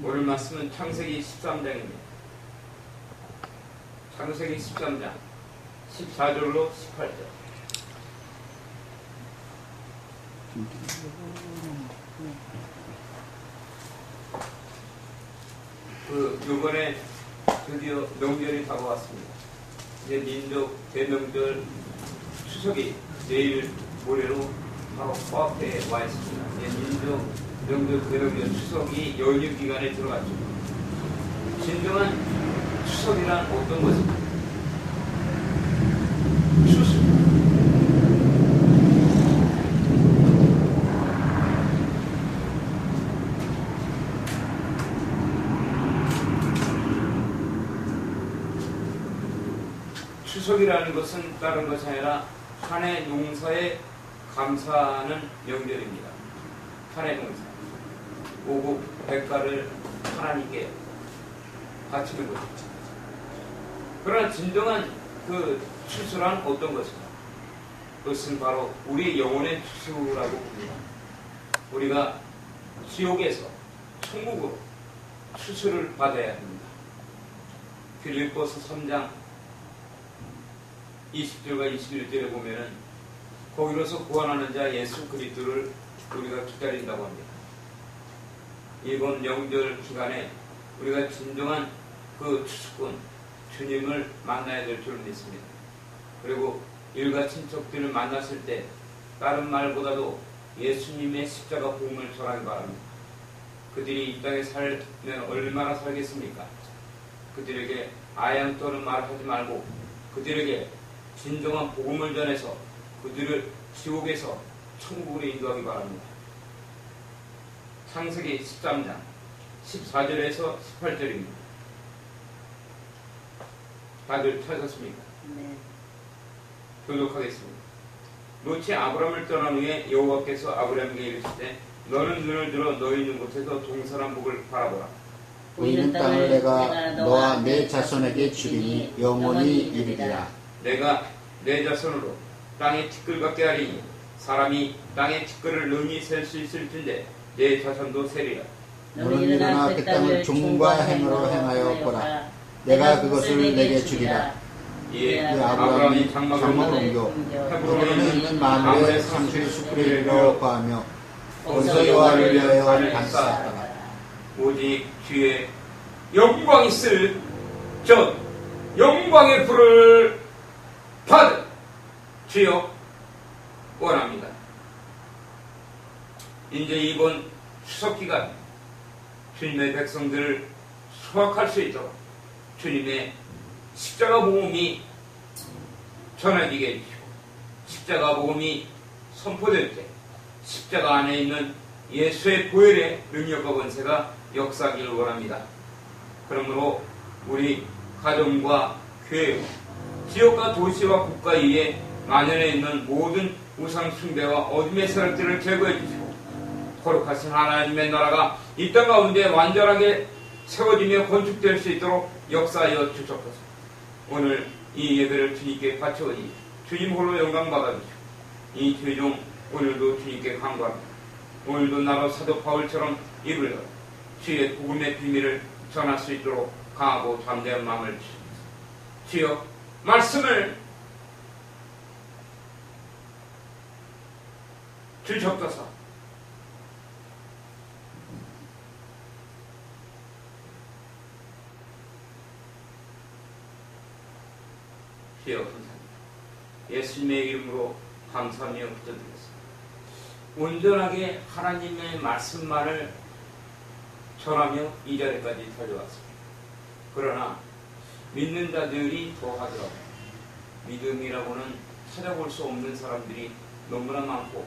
오늘 말씀은 창세기 13장입니다. 창세기 13장 14절로 18절. 요번에 드디어 명절이 다가왔습니다. 이제 민족 대명절 추석이 내일 모레로 바로 코앞에 와 있습니다. 이제 민족 명절 대명절 추석이 연휴 기간에 들어갔죠. 진정한 추석이란 어떤 것입니까? 추석. 추석이라는 것은 다른 것이 아니라 한 해 농사에 감사하는 명절입니다. 한 해 농사. 오국 백가를 하나님께 바치는 것이죠. 그러나 진정한 그 추수란 어떤 것인가? 그것은 바로 우리 영혼의 추수라고 봅니다. 우리가 지옥에서 천국으로 추수를 받아야 합니다. 빌립보서 3장 20절과 21절에 보면은 거기로서 구원하는 자 예수 그리스도를 우리가 기다린다고 합니다. 이번 명절 기간에 우리가 진정한 그 추수꾼 주님을 만나야 될 줄 믿습니다. 그리고 일가 친척들을 만났을 때 다른 말보다도 예수님의 십자가 복음을 전하기 바랍니다. 그들이 이 땅에 살면 얼마나 살겠습니까? 그들에게 아양 떠는 말 하지 말고 그들에게 진정한 복음을 전해서 그들을 지옥에서 천국으로 인도하기 바랍니다. 창세기 13장 14절에서 18절입니다. 다들 찾았습니까? 네. 교독하겠습니다. 롯이 아브람을 떠난 후에 여호와께서 아브람에게 이르시되 너는 눈을 들어 너희 있는 곳에서 동산한 복을 바라보라. 보이는 땅을 내가 너와 내 자손에게 주리니 영원히 이르리라. 내가 내 자손으로 땅의 티끌 같게 하리니 사람이 땅의 티끌을 능히 셀 수 있을진데 내 자손도 세리라. 너는 일어나 그 땅을 종과 행으로 행하여 보라. 내가 그것을 내게 주리라. 이에 아브라함이 장막을 옮겨 헤브론에 있는 마므레 30숲을 이루어 거하며 거기서 여호와를 위하여 반사하더라. 오직 주의 영광 있을 전 영광의 불을 받을 주여 원합니다. 이제 이번 추석 기간 주님의 백성들을 수확할 수 있도록 주님의 십자가 복음이 전해지게 해주시고 십자가 복음이 선포될 때 십자가 안에 있는 예수의 보혈의 능력과 권세가 역사하기를 원합니다. 그러므로 우리 가정과 교회, 지역과 도시와 국가 위에 만연해 있는 모든 우상 숭배와 어둠의 세력들을 제거해 주시고 거룩하신 하나님의 나라가 이 땅 가운데 완전하게 세워지며 건축될 수 있도록 역사하여 주옵소서. 오늘 이 예배를 주님께 바쳐오니 주님 홀로 영광 받아주시고 이 죄종 오늘도 주님께 간구합니다. 오늘도 나로 사도 바울처럼 입을 열어 주의 복음의 비밀을 전할 수 있도록 강하고 담대한 마음을 주시옵소서. 주여 말씀을 주셨소서. 주여 감사합니다. 예수님의 이름으로 감사하며 기도드리겠습니다. 온전하게 하나님의 말씀만을 전하며 이 자리까지 달려왔습니다. 그러나 믿는 자들이 더하더라고요. 믿음이라고는 찾아볼 수 없는 사람들이 너무나 많고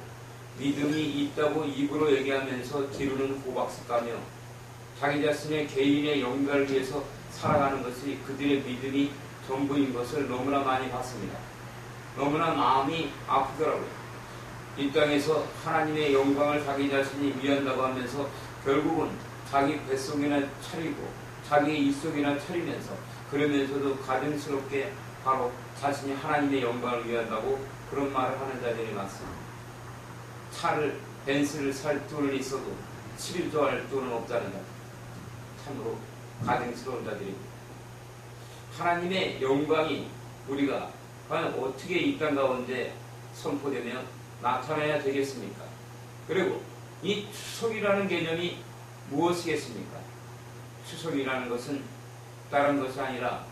믿음이 있다고 입으로 얘기하면서 뒤로는 호박스 까며 자기 자신의 개인의 영광을 위해서 살아가는 것이 그들의 믿음이 전부인 것을 너무나 많이 봤습니다. 너무나 마음이 아프더라고요. 이 땅에서 하나님의 영광을 자기 자신이 위한다고 하면서 결국은 자기 뱃속이나 차리고 자기의 입속이나 차리면서 그러면서도 가증스럽게 바로 자신이 하나님의 영광을 위한다고 그런 말을 하는 자들이 많습니다. 벤츠를 살 돈은 있어도 7일도 할 돈은 없다는 것. 참으로 가증스러운 자들입니다. 하나님의 영광이 우리가 과연 어떻게 이 땅 가운데 선포되며 나타나야 되겠습니까? 그리고 이 추석이라는 개념이 무엇이겠습니까? 추석이라는 것은 다른 것이 아니라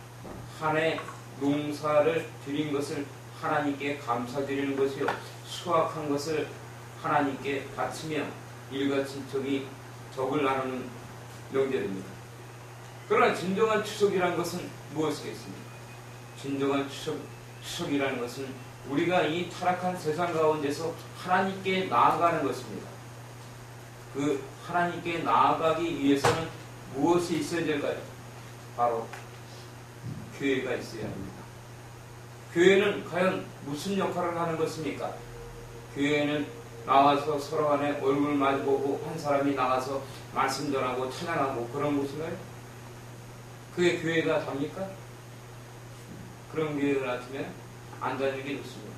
한 해 농사를 드린 것을 하나님께 감사드리는 것이요, 수확한 것을 하나님께 바치며 일가친척이 덕을 나누는 명절입니다. 그러나 진정한 추석이라는 것은 무엇이겠습니까? 진정한 추석이라는 것은 우리가 이 타락한 세상 가운데서 하나님께 나아가는 것입니다. 그 하나님께 나아가기 위해서는 무엇이 있어야 될까요? 바로 교회가 있어야 합니다. 교회는 과연 무슨 역할을 하는 것입니까? 교회는 나와서 서로 간에 얼굴 마주보고 한 사람이 나와서 말씀 전하고 찬양하고 그런 곳인가요? 그게 교회가 답니까? 그런 교회 같으면 안 다니는 게 좋습니다.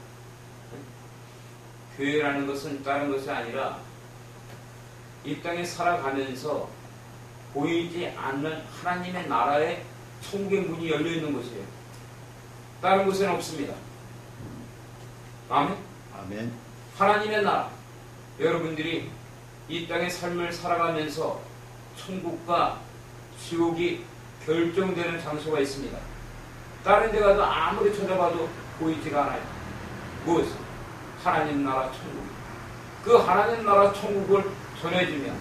교회라는 것은 다른 것이 아니라 이 땅에 살아가면서 보이지 않는 하나님의 나라의 천국의 문이 열려있는 곳이에요. 다른 곳에는 없습니다. 아멘? 아멘. 하나님의 나라, 여러분들이 이 땅의 삶을 살아가면서 천국과 지옥이 결정되는 장소가 있습니다. 다른 데 가도 아무리 찾아봐도 보이지가 않아요. 무엇이? 하나님 나라 천국. 그 하나님 나라 천국을 전해주면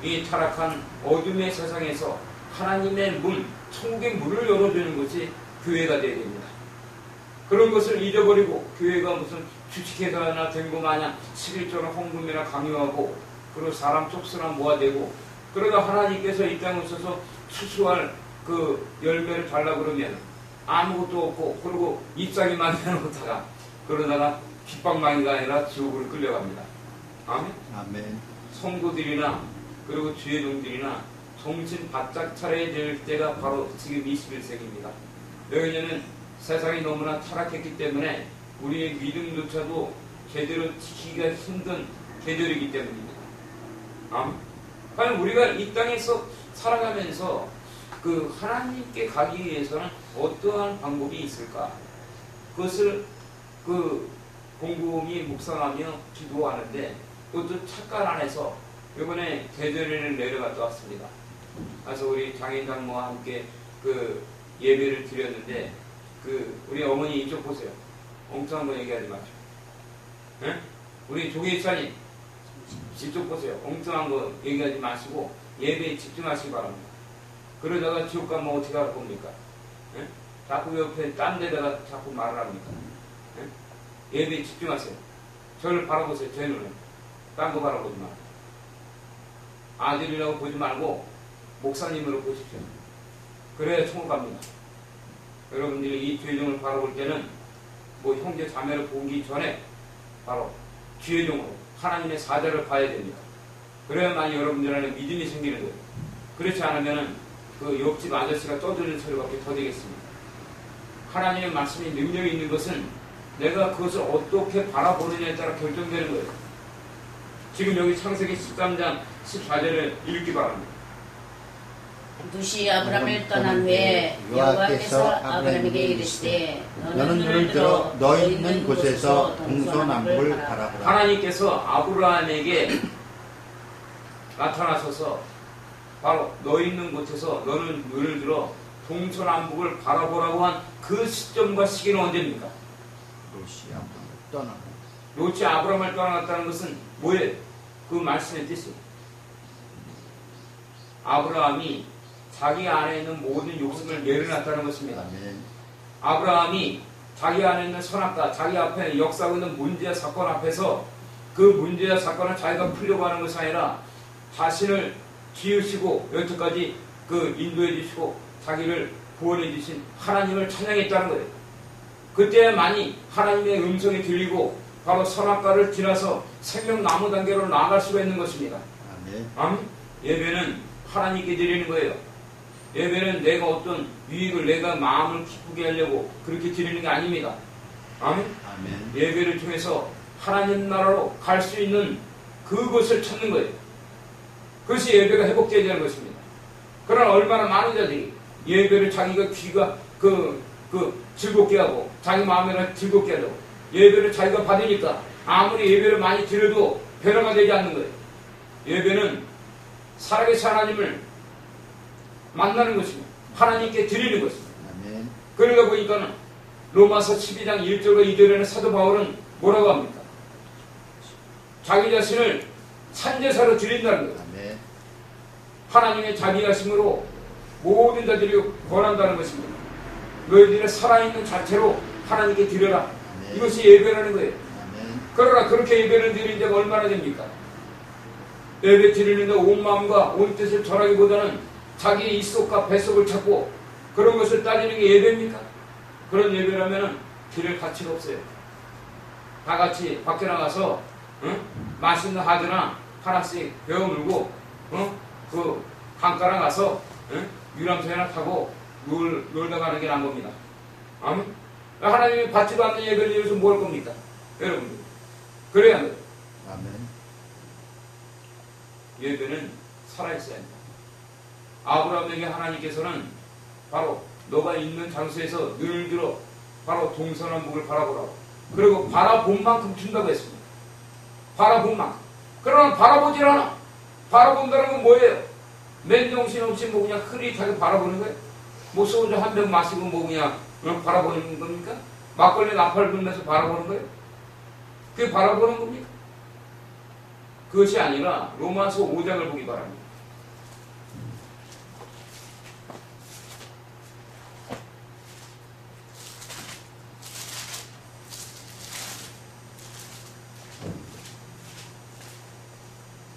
이 타락한 어둠의 세상에서 하나님의 문, 천국의 문을 열어주는 것이 교회가 되어야 됩니다. 그런 것을 잊어버리고 교회가 무슨 주식회사나 된 거 마냥 11조나 헌금이나 강요하고 그리고 사람 촉수나 모아대고 그러다 하나님께서 이 땅에 오셔서 추수할 그 열매를 달라 그러면 아무것도 없고 그리고 잎사귀만 해놓다가 그러다가 핍박망이가 아니라 지옥으로 끌려갑니다. 아멘? 아멘. 성도들이나 그리고 주의종들이나 정신 바짝 차려야 될 때가 바로 지금 21세기입니다. 왜냐하면 세상이 너무나 타락했기 때문에 우리의 믿음조차도 제대로 지키기가 힘든 계절이기 때문입니다. 아멘. 과연 우리가 이 땅에서 살아가면서 그 하나님께 가기 위해서는 어떠한 방법이 있을까? 그것을 그 곰곰이 묵상하며 기도하는데 그것도 착각 안에서 이번에 대전을 내려갔다 왔습니다. 그래서 우리 장인 장모와 함께 그 예배를 드렸는데 그 우리 어머니 이쪽 보세요. 엉뚱한 거 얘기하지 마시고. 네? 우리 조계사님 이쪽 보세요. 엉뚱한 거 얘기하지 마시고 예배에 집중하시기 바랍니다. 그러다가 지옥 가면 어떻게 할 겁니까? 네? 자꾸 옆에 딴 데다가 자꾸 말을 합니까? 네? 예배에 집중하세요. 저를 바라보세요. 제 눈을. 딴 거 바라보지 마세요. 아들이라고 보지 말고 목사님으로 보십시오. 그래야 천국 갑니다. 여러분들이 이 죄종을 바라볼 때는 뭐 형제 자매를 보기 전에 바로 죄종으로 하나님의 사자를 봐야 됩니다. 그래야만 여러분들 안에 믿음이 생기는 거예요. 그렇지 않으면 그 옆집 아저씨가 떠드는 소리밖에 더 되겠습니다. 하나님의 말씀이 능력이 있는 것은 내가 그것을 어떻게 바라보느냐에 따라 결정되는 거예요. 지금 여기 창세기 13장 14절을 읽기 바랍니다. 룻이 아브람을 떠난 후에 여호와께서 아브람에게 이르시되 너는 눈을 들어 너희 있는 곳에서 동서남북을 바라보라. 하나님께서 아브라함에게 나타나셔서 바로 너희 있는 곳에서 너는 눈을 들어 동서남북을 바라보라고 한 그 시점과 시기는 언제입니까? 롯이 아브람을 떠나. 롯이 아브라함을 떠나갔다는 것은 뭐예요? 그 말씀의 뜻이 아브라함이 자기 안에 있는 모든 욕심을 내려놨다는 것입니다. 아멘. 아브라함이 자기 안에 있는 선악과 자기 앞에 역사하고 있는 문제와 사건 앞에서 그 문제와 사건을 자기가 풀려고 하는 것이 아니라 자신을 지으시고 여태까지 그 인도해 주시고 자기를 구원해 주신 하나님을 찬양했다는 거예요. 그때만이 하나님의 음성이 들리고 바로 선악과를 지나서 생명나무 단계로 나아갈 수가 있는 것입니다. 아멘. 아멘. 예배는 하나님께 드리는 거예요. 예배는 내가 어떤 유익을 내가 마음을 기쁘게 하려고 그렇게 드리는 게 아닙니다. 아멘. 아멘. 예배를 통해서 하나님 나라로 갈 수 있는 그것을 찾는 거예요. 그것이 예배가 회복되어야 되는 것입니다. 그러나 얼마나 많은 자들이 예배를 자기가 귀가 즐겁게 하고 자기 마음을 즐겁게 하려고 예배를 자기가 받으니까 아무리 예배를 많이 드려도 변화가 되지 않는 거예요. 예배는 살아계신 하나님을 만나는 것입니다. 하나님께 드리는 것입니다. 아멘. 그러다 보니까는 로마서 12장 1절과 2절에는 사도 바울은 뭐라고 합니까? 자기 자신을 산제사로 드린다는 거예요. 아멘. 하나님의 자비 하심으로 모든 자들이 권한다는 것입니다. 너희들의 살아있는 자체로 하나님께 드려라. 아멘. 이것이 예배라는 거예요. 아멘. 그러나 그렇게 예배를 드리는 자가 얼마나 됩니까? 예배 드리는데 온 마음과 온 뜻을 전하기보다는 자기의 입속과 뱃속을 찾고 그런 것을 따지는 게 예배입니까? 그런 예배라면 드릴 가치가 없어요. 다 같이 밖에 나가서 맛있는 하드나 하나씩 베어 물고 그 강가랑 가서 유람선이나 타고 놀다 가는 게 나은 겁니다. 아멘. 하나님이 받지도 않는 예배를 드려서 뭐 할 겁니까? 여러분들. 그래야 합니다. 아멘. 예배는 살아있어야 합니다. 아브라함에게 하나님께서는 바로 너가 있는 장소에서 늘 들어 바로 동서남북을 바라보라고. 그리고 바라본 만큼 준다고 했습니다. 바라본 만큼. 그러나 바라보질 않아. 바라본다는 건 뭐예요? 맨정신 없이 뭐 그냥 흐릿하게 바라보는 거예요? 뭐 소주 한 병 마시고 뭐 그냥 바라보는 겁니까? 막걸리 나팔 불면서 바라보는 거예요? 그게 바라보는 겁니까? 그것이 아니라 로마서 5장을 보기 바랍니다.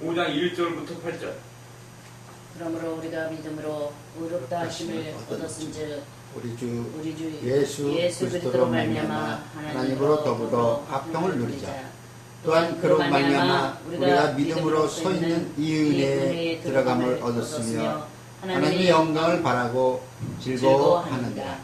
(5장 1절부터 8절) 그러므로 우리가 믿음으로 의롭다 하심을 얻었은즉 우리 주 우리 주 예수 그리스도로 말미암아 하나님으로 더불어 화평을 누리자. 또한 그로 말미암아 우리가 믿음으로 서 있는 이 은혜에 들어감을 얻었으며 하나님의 영광을 바라고 즐거워하느니라.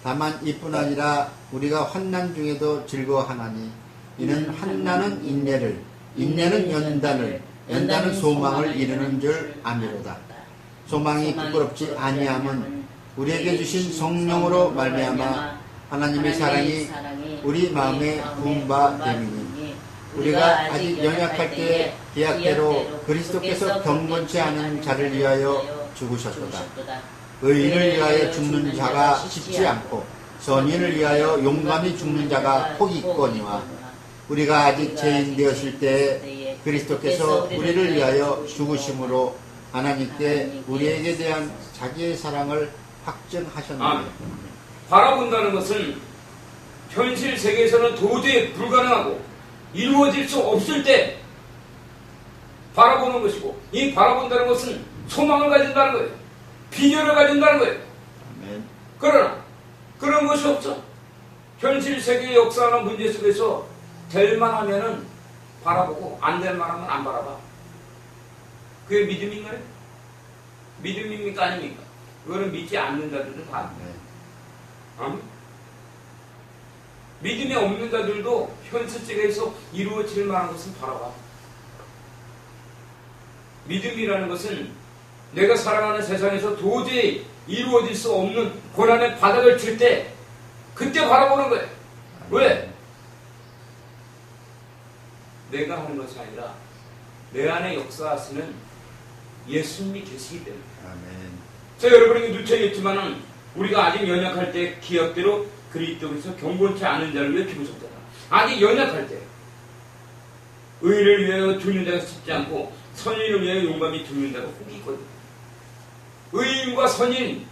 다만 이뿐 아니라 우리가 환난 중에도 즐거워하나니 이는 환난은 인내를, 인내는 연단을, 연단은 소망을 이루는 줄 아미로다. 소망이 부끄럽지 아니함은 우리에게 주신 성령으로 말미암아 하나님의 사랑이 우리 마음에 부은 바 됨이니 우리가 아직 연약할 때에 계약대로 그리스도께서 경건치 않은 자를 위하여 죽으셨도다. 의인을 위하여 죽는 자가 쉽지 않고 선인을 위하여 용감히 죽는 자가 혹 있거니와 우리가 아직 죄인 되었을 때에 그리스도께서 우리를 위하여 죽으심으로 하나님께 우리에게 대한 자기의 사랑을 확증하셨느니라. 바라본다는 것은 현실 세계에서는 도저히 불가능하고 이루어질 수 없을 때 바라보는 것이고, 이 바라본다는 것은 소망을 가진다는 거예요. 비전을 가진다는 거예요. 아멘. 그러나 그런 것이 없어. 현실 세계의 역사하는 문제 속에서 될 만하면은 바라보고 안 될 만하면 안 바라봐. 그게 믿음인가요? 믿음입니까 아닙니까? 그거는 믿지 않는 자들도 다 아멘. 믿음이 없는 자들도 현실 세계에서 이루어질 만한 것은 바라봐. 믿음이라는 것은 내가 살아가는 세상에서 도저히 이루어질 수 없는 고난의 바닥을 칠 때 그때 바라보는 거예요. 왜? 내가 하는 것이 아니라 내 안에 역사하시는 예수님이 계시기 때문에. 아멘. 자, 여러분에게 누차겠지만은 우리가 아직 연약할 때 기억대로 그리스도께서 경건치 않은 자를 위해 죽으셨다. 아직 연약할 때 의를 위하여 죽는 자가 쉽지 않고 선인을 위하여 용감히 죽는 자가 혹이 있거든요. 의인과 선인,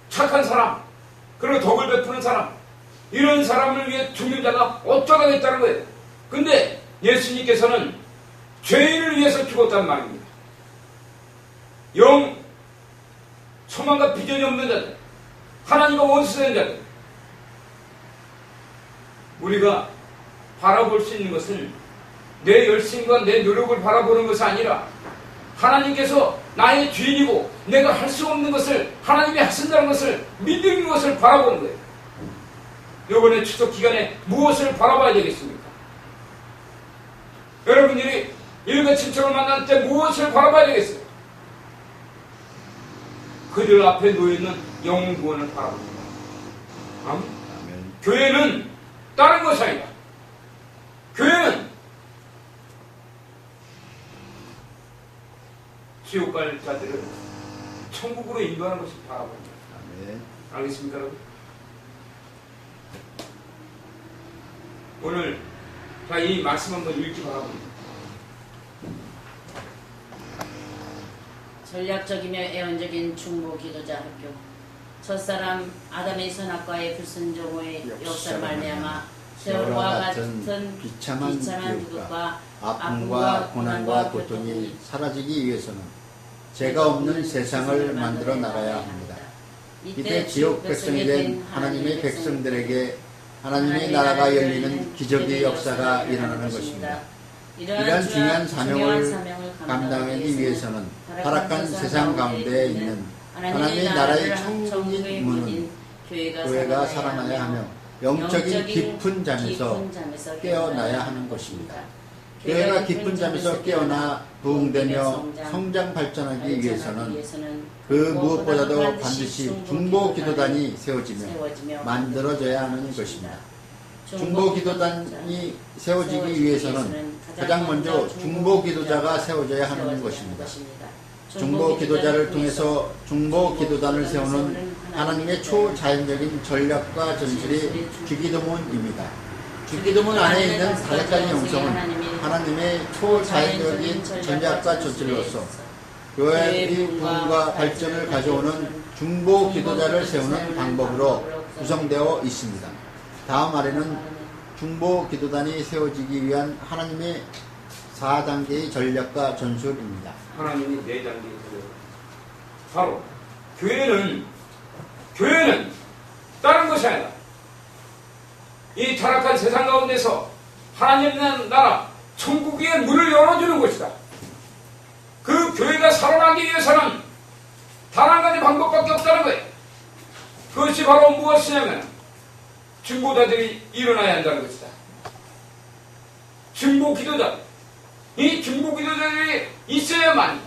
착한 사람, 그리고 덕을 베푸는 사람, 이런 사람을 위해 죽는 자가 어쩌다겠다는 거예요. 근데 예수님께서는 죄인을 위해서 죽었단 말입니다. 영 소망과 비전이 없는 자들, 하나님과 원수된 자들, 우리가 바라볼 수 있는 것은 내 열심과 내 노력을 바라보는 것이 아니라 하나님께서 나의 죄인이고 내가 할 수 없는 것을 하나님이 하신다는 것을 믿는 것을 바라보는 거예요. 이번에 추석 기간에 무엇을 바라봐야 되겠습니까? 여러분들이 일가친척을 만날 때 무엇을 바라봐야 되겠어요? 그들 앞에 놓여있는 영혼 구원을 바라봅니다. 아멘. 아멘. 교회는 다른 것이 아니다. 교회는 지옥 갈 자들을 천국으로 인도하는 것을 바라봅니다. 아멘. 알겠습니까, 여러분? 오늘 이 말씀 한번 읽기 바랍니다. 전략적이며 애원적인 중보 기도자 학교. 첫사람 아담의 선악과의 불순종의 역사를 말미암아 세월과 같은 비참한 비극과 아픔과 고난과 고통이 사라지기 위해서는 죄가 없는 세상을 만들어 나가야 합니다. 이때 지옥 백성이 된 하나님의 백성들에게 하나님의 나라가 열리는 기적의 역사가 일어나는 것입니다. 이러한 중요한 사명을 감당하기 위해서는 타락한 세상 가운데 있는 하나님의 나라의 천국의 문은 교회가 살아나야 하며 영적인 깊은 잠에서 깨어나야 하는 것입니다. 교회가 깊은 잠에서 깨어나 부흥되며 성장 발전하기 위해서는 그 무엇보다도 반드시 중보 기도단이 세워지며 만들어져야 하는 것입니다. 중보 기도단이 세워지기 위해서는 가장 먼저 중보 기도자가 세워져야 하는 것입니다. 중보 기도자를 통해서 중보 기도단을 세우는 하나님의 초자연적인 전략과 전술이 주기도문입니다. 주기도문 안에 있는 5가지 영성은 하나님의 초자연적인 전략과 전술로서 교회의 부흥과 발전을 가져오는 중보 기도자를 세우는 방법으로 구성되어 있습니다. 다음 아래는 중보 기도단이 세워지기 위한 하나님의 4단계의 전략과 전술입니다. 하나님이 4단계의 전략. 바로 교회는 다른 것이 아니라 이 타락한 세상 가운데서 하나님의 나라 천국의 문을 열어주는 것이다. 그 교회가 살아나기 위해서는 단 한 가지 방법밖에 없다는 거예요. 그것이 바로 무엇이냐면 중보자들이 일어나야 한다는 것이다. 중보 기도자, 이 중보 기도자들이 있어야만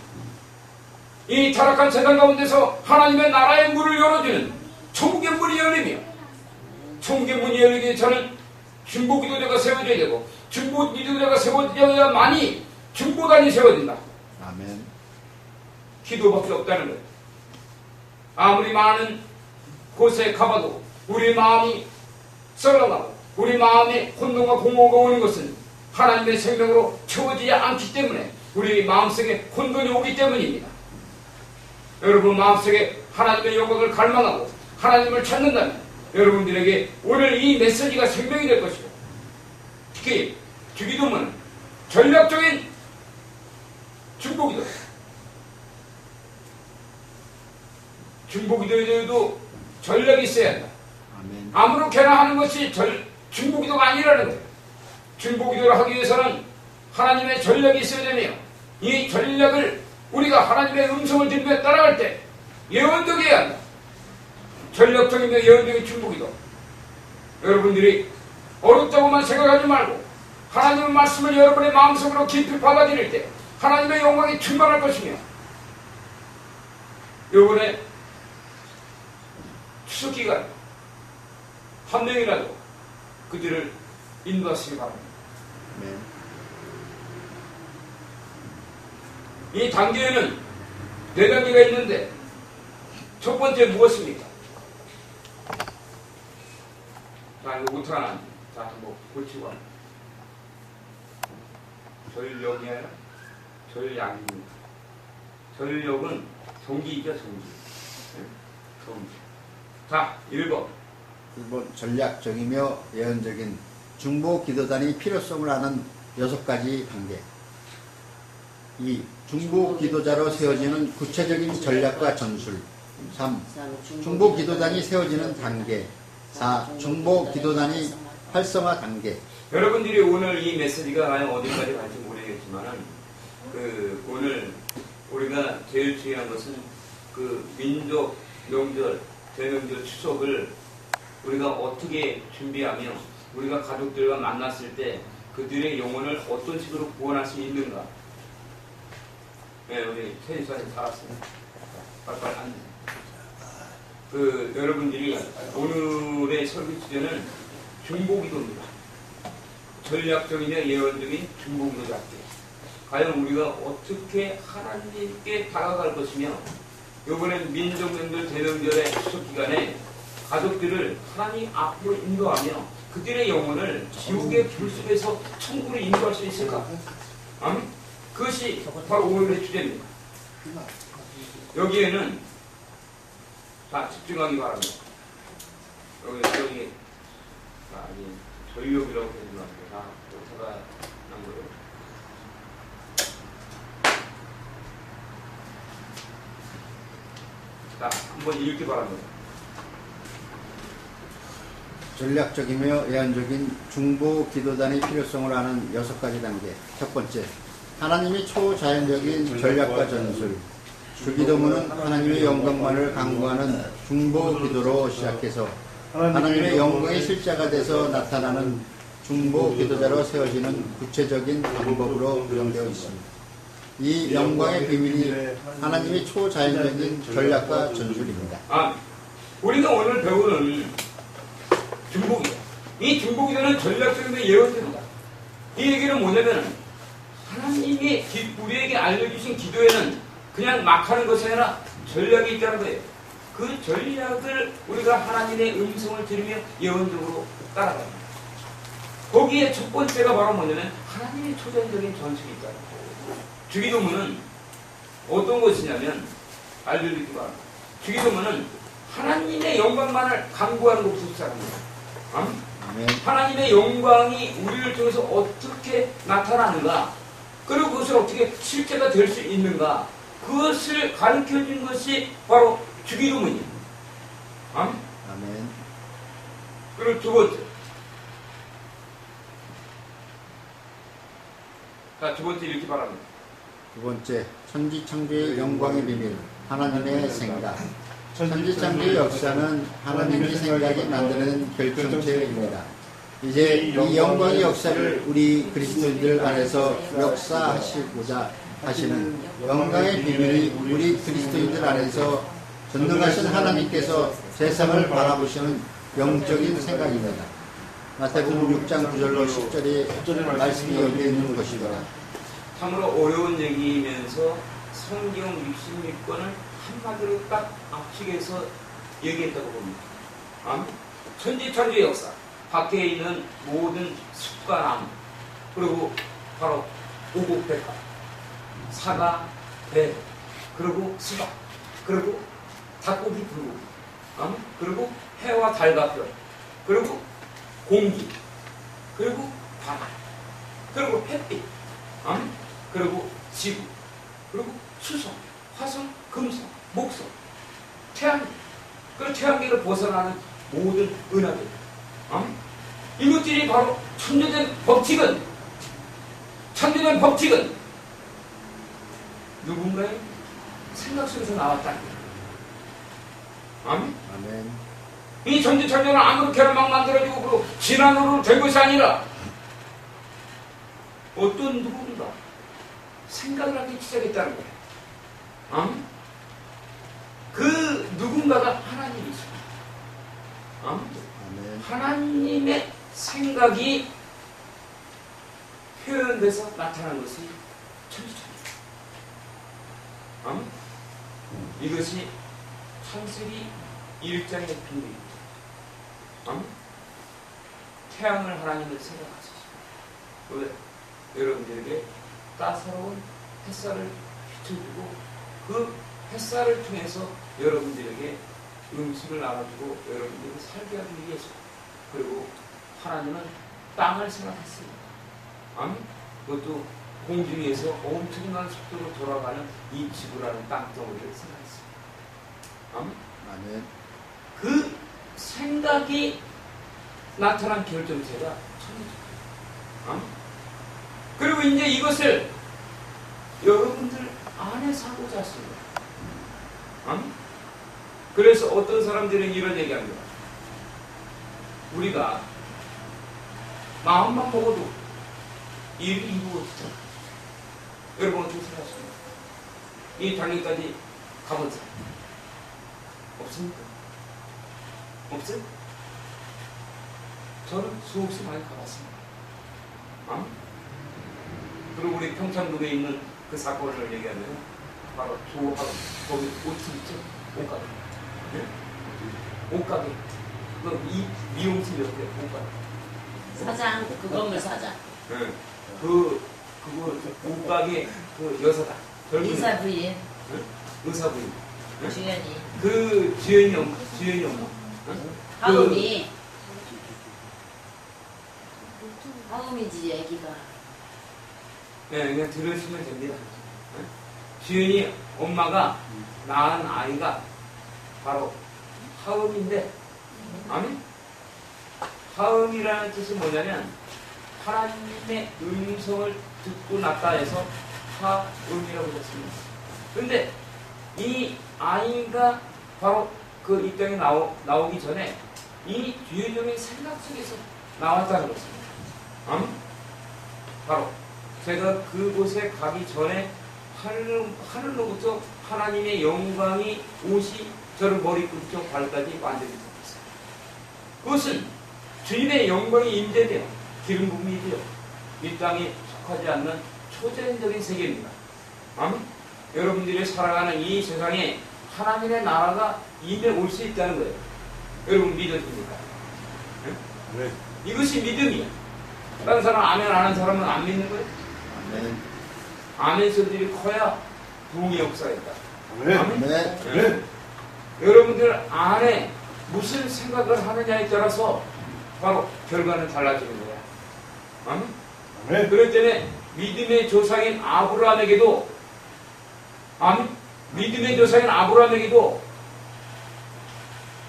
이 타락한 세상 가운데서 하나님의 나라의 문을 열어주는 천국의 문이 열리며, 천국의 문이 열리기 위해서는 중보 기도자가 세워져야 되고, 중보 기도자가 세워져야만이 중보단이 세워진다. 아멘. 기도밖에 없다는 거예요. 아무리 많은 곳에 가봐도 우리 마음이 썰어가고 우리 마음에 혼돈과 공허가 오는 것은 하나님의 생명으로 채워지지 않기 때문에 우리 마음속에 혼돈이 오기 때문입니다. 여러분 마음속에 하나님의 영광을 갈망하고 하나님을 찾는다면 여러분들에게 오늘 이 메시지가 생명이 될 것이고, 특히 주기도문은 전략적인 중보기도, 중보기도에도 전략이 있어야 한다. 아멘. 아무렇게나 하는 것이 중보기도가 아니라는 거예요. 중보기도를 하기 위해서는 하나님의 전략이 있어야 되며, 이 전략을 우리가 하나님의 음성을 들으며 따라갈 때 예언적이어야 한다. 전략적이며 예언적인 중보기도. 여러분들이 어렵다고만 생각하지 말고 하나님의 말씀을 여러분의 마음속으로 깊이 받아들일 때 하나님의 영광이 충만할 것이며, 이번에 추석기간 한 명이라도 그들을 인도하시기 바랍니다. 네. 이 단계에는 4단계가 있는데 첫 번째 무엇입니까? 자, 이거 못하나? 자, 뭐 고치고 합니다. 전력이 아니라 전략입니다. 전력은 전기이죠, 전기. 네? 전기. 자, 1번. 1번 전략적이며 예언적인 중보 기도단이 필요성을 아는 6가지 단계. 2. 중보 기도자로 세워지는 구체적인 전략과 전술. 3. 중보 기도단이 세워지는 단계. 4. 중보 기도단이 활성화 단계. 여러분들이 오늘 이 메시지가 과연 어디까지 갈지 모르겠지만, 오늘 우리가 제일 중요한 것은 민족 명절, 대명절, 추석을 우리가 어떻게 준비하며 우리가 가족들과 만났을 때 그들의 영혼을 어떤 식으로 구원할 수 있는가. 네, 우리 최지사님 살았습니다. 빨리빨리 앉으세요. 여러분들이 오늘의 설교 주제는 중보기도입니다. 전략적이냐 예언적인 중보기도 잡기. 과연 우리가 어떻게 하나님께 다가갈 것이며 이번엔 민족명절 대명절의 추석 기간에 가족들을 하나님 앞으로 인도하며 그들의 영혼을 지옥의 불 속에서 천국으로 인도할 수 있을까? 그것이 바로 오늘의 주제입니다. 여기에는 다 집중하기 바랍니다. 여기 전력이라고 해주는 겁니다. 오타가 난 거예요. 자, 한번 읽기 바랍니다. 전략적이며 예언적인 중보 기도단의 필요성을 아는 6가지 단계. 첫 번째, 하나님의 초자연적인 전략과 전술. 주기도문은 하나님의 영광만을 강구하는 중보 기도로 시작해서 하나님의 영광의 실자가 돼서 나타나는 중보 기도자로 세워지는 구체적인 방법으로 구성되어 있습니다. 이 영광의 비밀이 하나님의 초자연적인 전략과 전술입니다. 우리가 오늘 배우는 중보기도. 이 중보기도는 전략적인 예언입니다. 이 얘기는 뭐냐면 하나님이 우리에게 알려주신 기도에는 그냥 막 하는 것이 아니라 전략이 있다는 거예요. 그 전략을 우리가 하나님의 음성을 들으며 예언적으로 따라갑니다. 거기에 첫 번째가 바로 뭐냐면 하나님의 초자연적인 전술이 있다. 주기도문은 어떤 것이냐면 알려드리기 바랍니다. 주기도문은 하나님의 영광만을 강구하는 것부터입니다. 하나님의 영광이 우리를 통해서 어떻게 나타나는가, 그리고 그것을 어떻게 실제가 될 수 있는가, 그것을 가르쳐준 것이 바로 주기도문이에요. 아멘. 그리고 두 번째. 자, 두 번째 읽기 바랍니다. 두 번째, 천지창조의 영광의 비밀, 하나님의 생각. 천지창조의 역사는 하나님의 생각이 만드는 결정체입니다. 이제 이 영광의 역사를 우리 그리스도인들 안에서 역사하시고자 하시는 영광의 비밀이 우리 그리스도인들 안에서 전능하신 하나님께서 세상을 바라보시는 영적인 생각입니다. 마태복음 6장 9절로 10절의 말씀이 여기에 있는 것입니다. 참으로 어려운 얘기이면서 성경 66권을 한마디로 딱 압축해서 얘기했다고 봅니다. 천지창조의 역사, 밖에 있는 모든 숲과 나무, 그리고 바로 오곡백합, 사과, 배, 그리고 수박, 그리고 닭고기, 불고기, 그리고 해와 달과 별, 그리고 공기, 그리고 바다, 그리고 햇빛, 그리고 지구, 그리고 수성, 화성, 금성, 목성, 태양계, 그 태양계를 벗어나는 모든 은하들, 이것들이 바로 천재된 법칙은 누군가의 생각 속에서 나왔다는 거예요. 아멘. 이 천지창조는 아무렇게나 막 만들어지고 그리고 진화론으로 된 것이 아니라 어떤 누군가 생각을 하기 시작했다는 거예요. 그 누군가가 하나님이십니다. 하나님의 생각이 표현돼서 나타난 것이 천지창조. 이것이 창세기 1장의 비밀입니다. 태양을 하나님을 생각하시죠. 여러분들에게 따사로운 햇살을 비춰주고 그 햇살을 통해서 여러분들에게 음식을 나눠주고 여러분들을 살게 하기 위해서, 그리고 하나님은 땅을 생각했습니다. 그것도 공중에서 엄청난 속도로 돌아가는 이 지구라는 땅덩어리를 생각했습니다. 그 생각이 나타난 결정체가 천지창조. 그리고 이제 이것을 여러분들 안에서 하고자 하십니다. 그래서 어떤 사람들은 이런 얘기합니다. 우리가 마음만 먹어도 일이 이루어지죠. 여러분 어떻게 생각하십니까? 이 단계까지 가본 사람 없습니까? 없어요? 저는 수없이 많이 가봤습니다. 그리고 우리 평창동에 있는 그 사건을 얘기하면 바로 조합 거기 옷집 있죠? 옷가게. 네? 옷가게. 이 미용실 옆에 옷가게. 사장, 그 건물 사장. 네. 그거 옷가게 그 여사다. 의사 부인, 네? 의사 부인. 네? 주연이, 그 주연이 엄마. 하음이, 하음이지 애기가. 네, 그냥 들으시면 됩니다. 네? 주연이 엄마가 낳은 아이가 바로 하음인데, 아니? 하음이라는 뜻이 뭐냐면 하나님의 음성을 듣고 낳다 해서 하음이라고 했습니다. 그런데 이 아이가 바로 그 이 땅에 나오기 전에 이 주연형의 생각 속에서 나왔다는 것입니다. 바로 제가 그곳에 가기 전에 하늘로부터 하나님의 영광이 옷이 저를 머리끝부터 발까지 완전히 덮었어요. 그것은 주님의 영광이 임재되어 기름 부음이 되어 이 땅에 속하지 않는 초자연적인 세계입니다. 여러분들이 살아가는 이 세상에 하나님의 나라가 임해 올 수 있다는 거예요. 여러분 믿어집니까? 네? 이것이 믿음이야. 다른 사람 아멘 안 하는 사람은 안 믿는 거예요. 아멘. 아멘 소리들이 커야 부흥의 역사가 있다. 아멘. 네. 여러분들 안에 무슨 생각을 하느냐에 따라서 바로 결과는 달라지는 거야. 아멘. 그렇기 때문에 믿음의 조상인 아브라함에게도 믿음의 조상인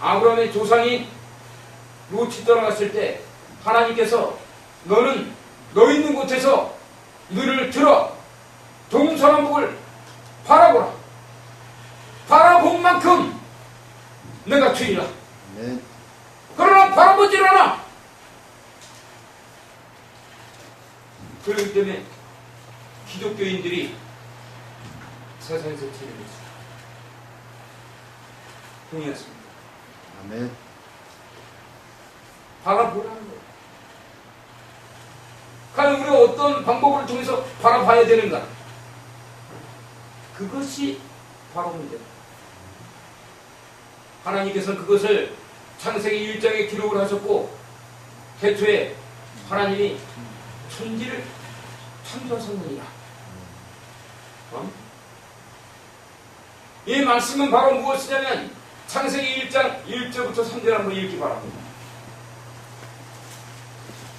아브라함의 조상인 롯이 떠나갔을 때 하나님께서 너는 너 있는 곳에서 너를 들어 동서남북을 바라보라. 바라본 만큼 내가 주리라. 네. 그러나 바라보질 않아. 그렇기 때문에 기독교인들이 세상에서 지내겠습니다. 동의했습니다. 아멘. 바라보라는 거예요. 과연 우리가 어떤 방법을 통해서 바라봐야 되는가? 그것이 바로 문제입니다. 하나님께서는 그것을 창세기 1장에 기록을 하셨고 태초에 하나님이 천지를 창조하셨느니라. 이 말씀은 바로 무엇이냐면 창세기 1장 1절부터 3절 한번 읽기 바랍니다.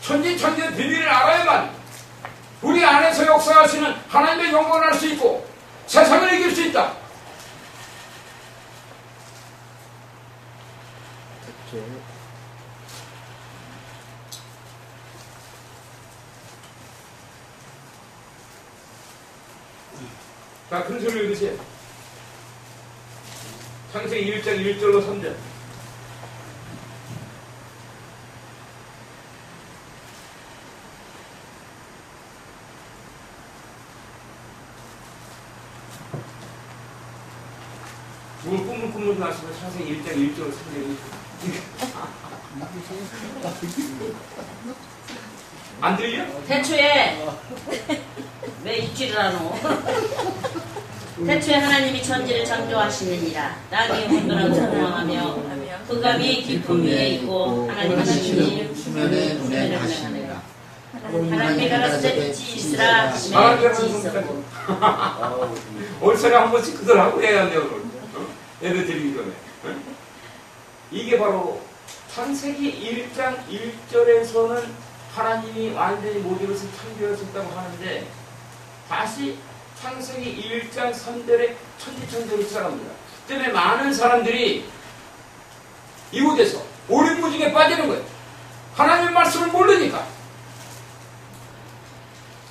천지천지의 비밀을 알아야만 우리 안에서 역사하시는 하나님의 영광을 알 수 있고 세상을 이길 수 있다. 자, 큰 소리로 읽으세요. 창세기 1장 1절로 3절. 누굴 꾸물꾸물 나시면 창세기 1장 1절로 3절이 안 들려? 태초에 왜 입질을 하노? 태초에 하나님이 천지를 창조하시느니라. 땅이 혼돈하고 풍성하며 흑암이 깊음 위에 있고 하나님은 수면에 운행하시니라. 하나님의 가라사대 빛이 있으라 하시매 빛이 있었고. 월세를 한 번씩 그들 하고 해야 돼요. 예배 드리기 전에. 이게 바로 창세기 1장 1절에서는 하나님이 완전히 모든 것을 창조하셨다고 하는데 다시 창세기 1장 3절에 천지천지로 시작합니다. 때문에 많은 사람들이 이곳에서 오리무중에 빠지는 거예요. 하나님의 말씀을 모르니까.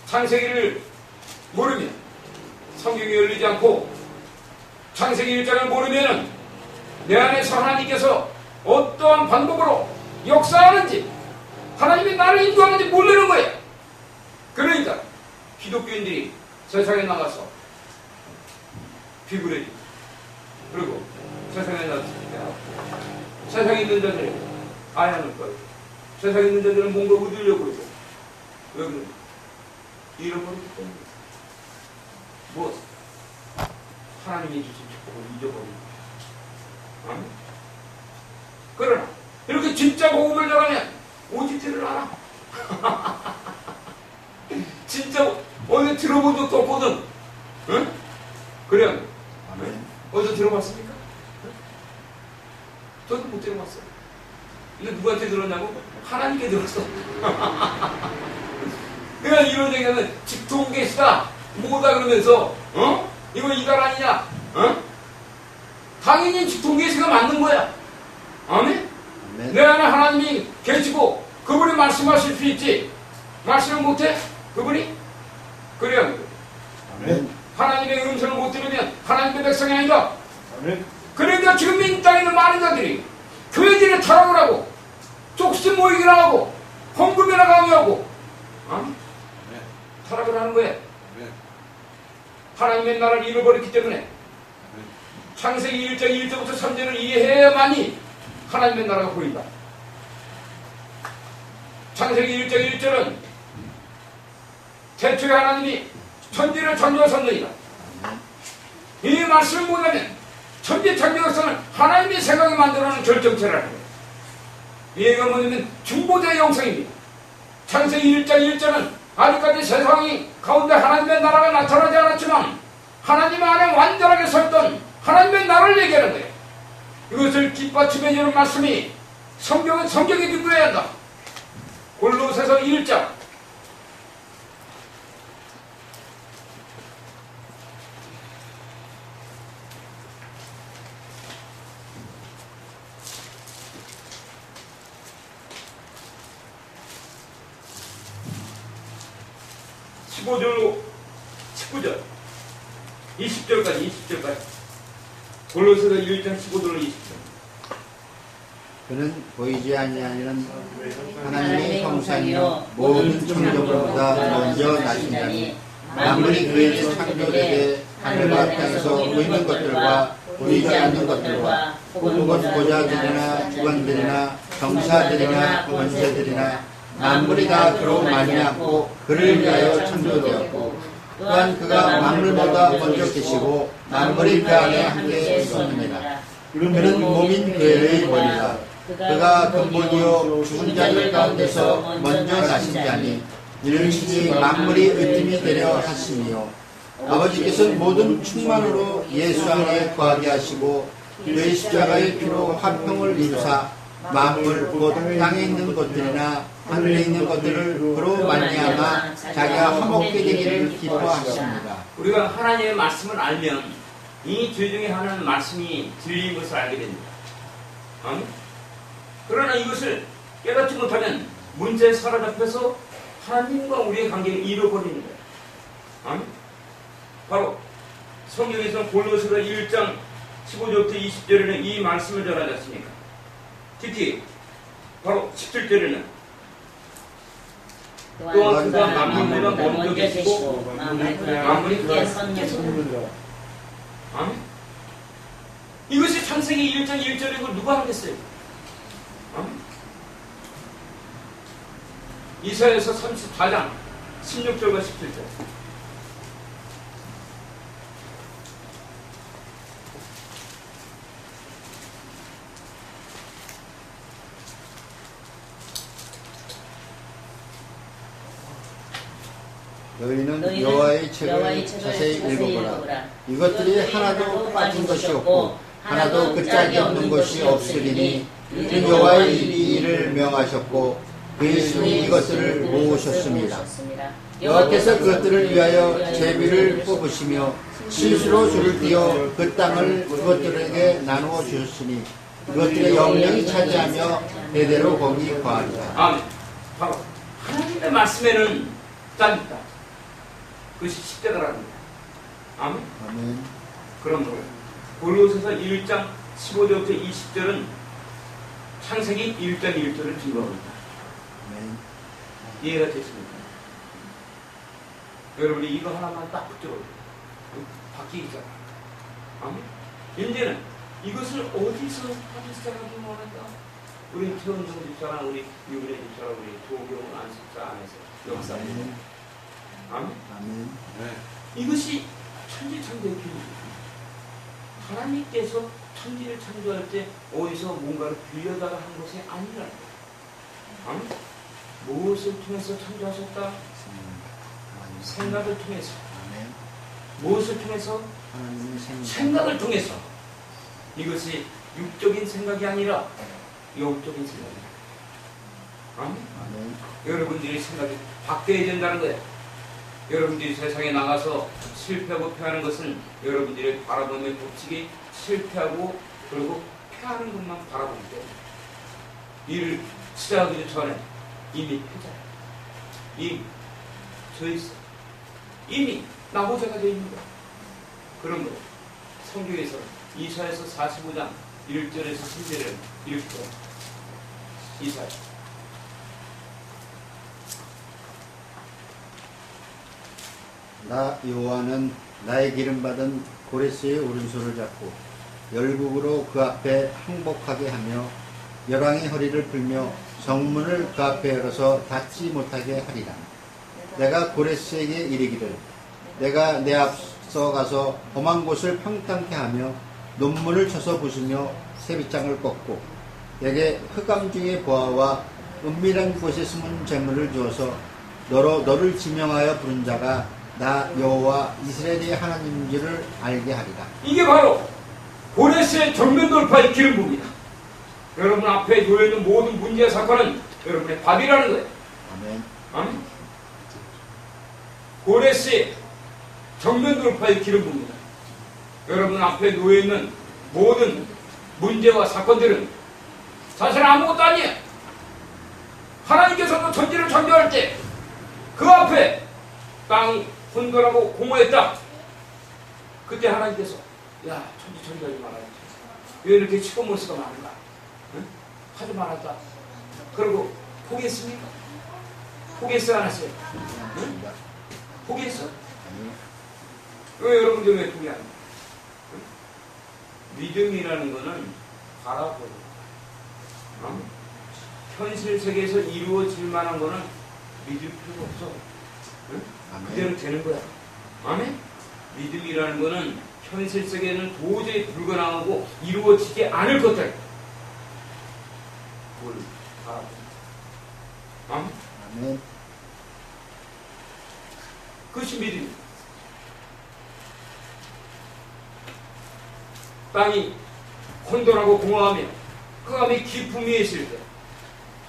창세기를 모르면 성경이 열리지 않고 창세기 1장을 모르면 내 안에서 하나님께서 어떠한 방법으로 역사하는지 하나님이 나를 인도하는지 모르는 거예요. 그러니까 기독교인들이 세상에 나가서 비굴해지고 그리고 세상에 나가서 세상에 있는 자들에게 아야는 거예요. 세상에 있는 자들은 뭔가 얻으려고 해서 왜 그래? 잃어버리기 때문에 무엇? 하나님이 주신 축복을 잊어버리는 거예요. 그러나 이렇게 진짜 복음을 전하면 오지지를 않아. 진짜 어디 들어본 적도 없거든. 응? 그래. 어디서 들어봤습니까? 저도 못 들어봤어요. 이거 누구한테 들었냐고? 하나님께 들었어. 그러니까 이런 얘기하면 직통계시다 뭐다 그러면서 이거 이달 아니냐? 당연히 직통계시가 맞는 거야. 아멘? 내 안에 하나님이 계시고 그분이 말씀하실 수 있지. 말씀을 못해? 그분이? 그래야 아멘. 하나님의 음성을 못 들으면 하나님의 백성이 아니다. 그러니까 지금 이 땅에 있는 많은 자들이 교회들이 타락을 하고 쪽수 모이기나 하고 헌금이나 강요하고 타락을 하는 거예요. 하나님의 나라를 잃어버렸기 때문에 창세기 1장 1절부터 3절을 이해해야만이 하나님의 나라가 보인다. 창세기 1장 1절은 태초에 하나님이 천지를 창조하셨느니라. 이 말씀을 보면 천지 창조 역사는 하나님이 생각이 만들어놓은 결정체라는 거예요. 얘가 뭐냐면 중보자의 영성입니다. 창세기 1장 1절은 아직까지 세상이 가운데 하나님의 나라가 나타나지 않았지만 하나님 안에 완전하게 섰던 하나님의 나라를 얘기하는 거예요. 이것을 뒷받침해주는 말씀이 성경은 성경에 기록해야 한다. 골로새서 1장 15절로 19절 20절까지 골로새서 1장 15절로 20절. 그는 보이지 아니하는 하나님의 형상이요 모든 창조물보다 먼저 나신 자니 만물이 그에게 창조되되 하늘과 땅에서 보이는 것들과 보이지 않는 것들과 혹은 보좌들이나 주관들이나 경사들이나 권세들이나 만물이 다 그로 말미암고 그를 위하여 창조되었고 또한 그가 만물보다 먼저 계시고 만물이 그 안에 함께 있었느니라. 그는 몸인 교회의 머리라. 그가 근본이요 죽은 자들 가운데서 먼저 나신 자니 이르시니 만물이 으뜸이 되려 하시니요 아버지께서 모든 충만으로 예수 안에 거하게 하시고 그의 십자가의 피로 화평을 이루사 만물 곧 땅에 있는 것들이나 하늘에 있는 것들을 그로 말미암아 자기가 화목게 되기를 기뻐하십니다. 우리가 하나님의 말씀을 알면 이 죄 중에 하나는 말씀이 진리인 것을 알게 됩니다. 그러나 이것을 깨닫지 못하면 문제에 사로잡혀서 하나님과 우리의 관계를 잃어버리는 거예요. 바로 성경에서 골로새서 1장 15절부터 20절에는 이 말씀을 전하지 않습니까? 특히 바로 17절에는 또한 그가 만물보다 먼저 계시고 만물이 그가 선녀시다. 이것이 창세기 1장 1절이고 누가 하겠어요? 이사야서 34장 16절과 17절. 너희는 여호와의 책을 자세히 읽어보라. 이것들이 하나도 빠진 것이 없고 하나도 그 짝이 없는 것이 없으리니 그 여호와의 입이 이를 명하셨고 그의 손이 이것들을 모으셨습니다. 여호와께서 그것들을 위하여 제비를 뽑으시며 실수로 줄을 띄어 그 땅을 그것들에게 나누어 주셨으니 그것들의 영령이 차지하며 대대로 거기 거하리라. 아멘. 바로 하나님의 말씀에는 짝이 있다. 그것이 십자가라는 거예요. 아멘. 아멘. 그러므로 골로새서 1장 15절부터 20절은 창세기 1장 1절을 증거합니다. 아멘. 이해가 됐습니까? 여러분이 이거 하나만 딱 붙잡아요. 바뀌잖아. 아멘. 이제는 이것을 어디서 하기 시작하기 원한다? 우리 태원정 집사랑 우리 유근혜 집사랑 우리 도경 안식사 안에서 역사입니다. 아멘. 아멘. 이것이 천지창조의 기준입니다. 하나님께서 천지를 창조할 때 어디서 뭔가를 빌려다가 한 것이 아니라는 거예요. 아멘. 무엇을 통해서 창조하셨다? 생각을 통해서. 아멘. 무엇을 통해서? 하나님의 생각을 통해서. 이것이 육적인 생각이 아니라 영적인 생각이에요. 아멘. 아멘. 여러분들이 생각이 바뀌어야 된다는 거예요. 여러분들이 세상에 나가서 실패하고 패하는 것은 여러분들이 바라보는 법칙이 실패하고 그리고 패하는 것만 바라보기 때문에 일을 시작하기 전에 이미 패자예요. 이미 져 있어. 이미 나고자가 되어 있는 거예요. 그런 거예요. 성경에서 이사야서 45장 1절에서 10절에 이렇게 돼요. 이사야. 나 여호와는 나의 기름 받은 고레스의 오른손을 잡고 열국으로 그 앞에 항복하게 하며 열왕의 허리를 풀며 정문을 그 앞에 열어서 닫지 못하게 하리라. 내가 고레스에게 이르기를 내가 내 앞서 가서 험한 곳을 평탄케 하며 논문을 쳐서 부수며 세빗장을 꺾고 내게 흑암 중의 보아와 은밀한 곳에 숨은 재물을 주어서 너를 지명하여 부른 자가 나 여호와 이스라엘의 하나님인 줄을 알게 하리라. 이게 바로 고레스의 정면 돌파의 기름 부입니다. 여러분 앞에 놓여있는 모든 문제와 사건은 여러분의 밥이라는 거예요. 아멘. 아멘. 고레스의 정면 돌파의 기름 부입니다. 여러분 앞에 놓여있는 모든 문제와 사건들은 사실 아무것도 아니에요. 하나님께서도 천지를 창조할 때 그 앞에 땅이 혼돈하고 공허했다. 그때 하나님께서 야 천지 창조하지 말아야지. 왜 이렇게 치고물수가 많은가? 응? 하지 말았다. 그리고 포기했습니까? 포기했어 안 했어요? 응? 포기했어? 왜 여러분들 왜 포기 안 해요? 믿음이라는 거는 바라보고 현실 세계에서 이루어질 만한 거는 믿을 필요가 없어. 응? 그대로 되는 거야. 아멘? 믿음이라는 거는 현실 세계에는 도저히 불가능하고 이루어지지 않을 것들. 그걸 바라보고. 아멘? 아멘. 그것이 믿음이야. 땅이 혼돈하고 공허하며 흑암이 깊음 위에 있을 때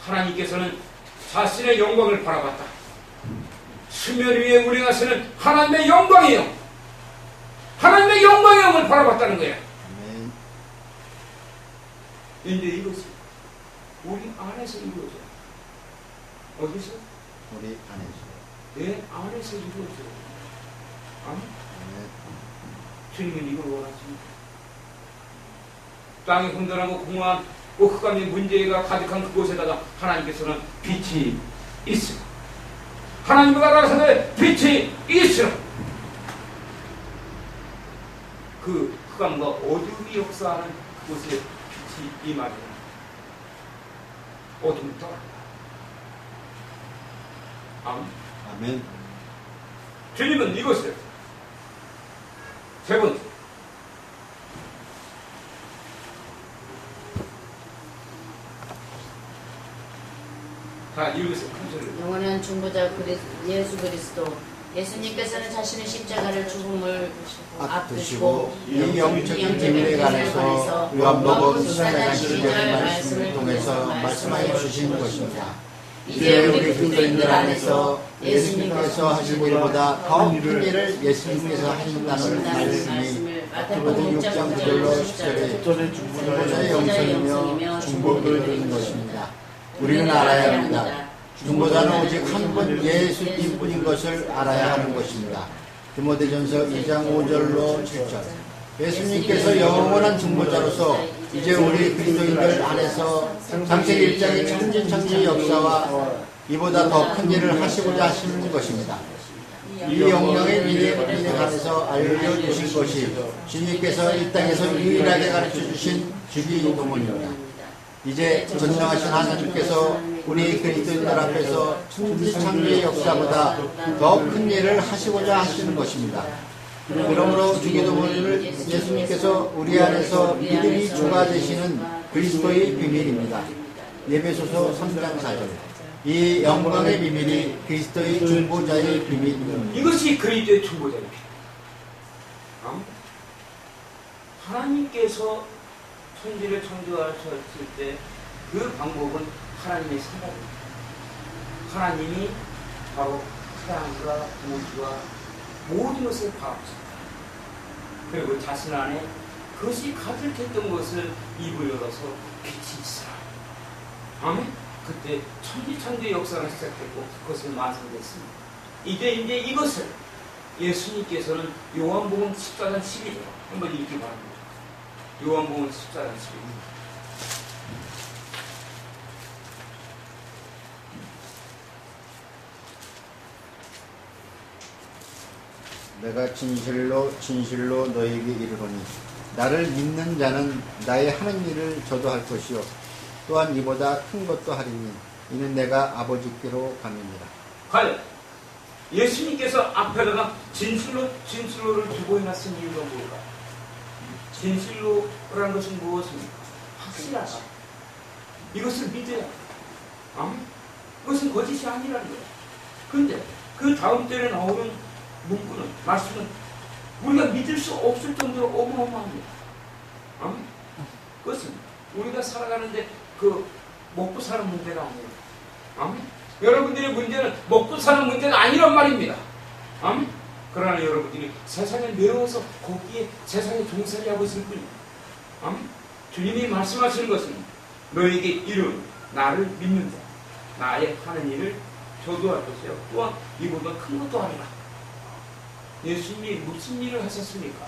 하나님께서는 자신의 영광을 바라봤다. 수면 위에 운행하시는 하나님의 영광의 영, 하나님의 영광의 영을 바라봤다는 거야. 아멘. 이제 이것이 우리 안에서 이루어져. 어디서? 우리 안에서. 내 안에서 이루어져. 아멘. 아멘. 주님은 이걸 원하십니다. 땅이 혼돈하고 공허한 흑암의 문제가 가득한 그곳에다가 하나님께서는 빛이 있으라. 하나님과 나라에서 빛이 있으라. 그 흑암과 어둠이 역사하는 그곳에 빛이 임하리라. 어둠이 떠나. 아멘. 아멘. 주님은 이것을 세 번째 다 읽으세요. 영원한 중보자 예수 그리스도 예수님께서는 자신의 십자가를 죽음을 앞두시고 이 영적인 비밀에 관해서 요한복음 14장 12절의 말씀을 통해서 말씀하여 주신 것입니다. 이제 우리 그리스도인들 안에서 예수님께서 하신 일보다 더 큰 일을 예수님께서 하신다는 말씀이 마태복음 6장 9절로 10절에 중보자의 영성이며 중보를 이루는 것입니다. 우리는 알아야 합니다. 중보자는 오직 한 분 예수님뿐인 것을 알아야 하는 것입니다. 디모데전서 2장 5절로 7절. 예수님께서 영원한 중보자로서 이제 우리 그리스도인들 안에서 창세기 1장의 천지창조의 역사와 이보다 더 큰 일을 하시고자 하시는 것입니다. 이 영광의 미래에 관해서 알려주신 것이 주님께서 이 땅에서 유일하게 가르쳐주신 주기도문입니다. 이제 전능하신 하나님께서 우리 그리스도인들 앞에서 천지창조의 역사보다 더 큰 일을 하시고자 하시는 것입니다. 그러므로 주기도문을 예수님께서 우리 안에서 믿음이 주가 되시는 그리스도의 비밀입니다. 에베소서 3장 4절. 이 영광의 비밀이 그리스도의 중보자의 비밀입니다. 이것이 그리스도의 중보자의 비밀. 하나님께서 천지를 창조하셨을 때 그 방법은 하나님의 생각입니다. 하나님이 바로 태양과 우주와 모든 것을 파악했습니다. 그리고 자신 안에 그것이 가득했던 것을 입을 열어서 빛이 있으라. 아멘. 그때 천지창조의 역사가 시작됐고 그것은 완성됐습니다. 이제 이것을 예수님께서는 요한복음 14장 12절 한번 읽기 바랍니다. 요한복음 14장 12절. 내가 진실로 진실로 너에게 이르노니 나를 믿는 자는 나의 하는 일을 저도 할 것이요 또한 이보다 큰 것도 하리니 이는 내가 아버지께로 감입니다. 과연 예수님께서 앞에다가 진실로를 두고 해놨은 이유가 뭘까? 진실로라는 것은 무엇입니까? 확실하다. 이것을 믿어야 합니다. 그것은 거짓이 아니라는 거예요. 그런데 그 다음 때에 나오는 문구는, 말씀은 우리가 믿을 수 없을 정도로 어마어마합니다. 그것은 우리가 살아가는데 그 먹고 사는 문제가 아니에요. 여러분들의 문제는 먹고 사는 문제가 아니란 말입니다. 그러나 여러분들이 세상에 매워서 거기에 세상에 종살이 하고 있을 뿐입니다. 주님이 말씀하시는 것은 너에게 이룬 나를 믿는 자, 나의 하는 일을 저도 할 것이요 또한 이보다 큰 것도 하리라. 예수님이 무슨 일을 하셨습니까?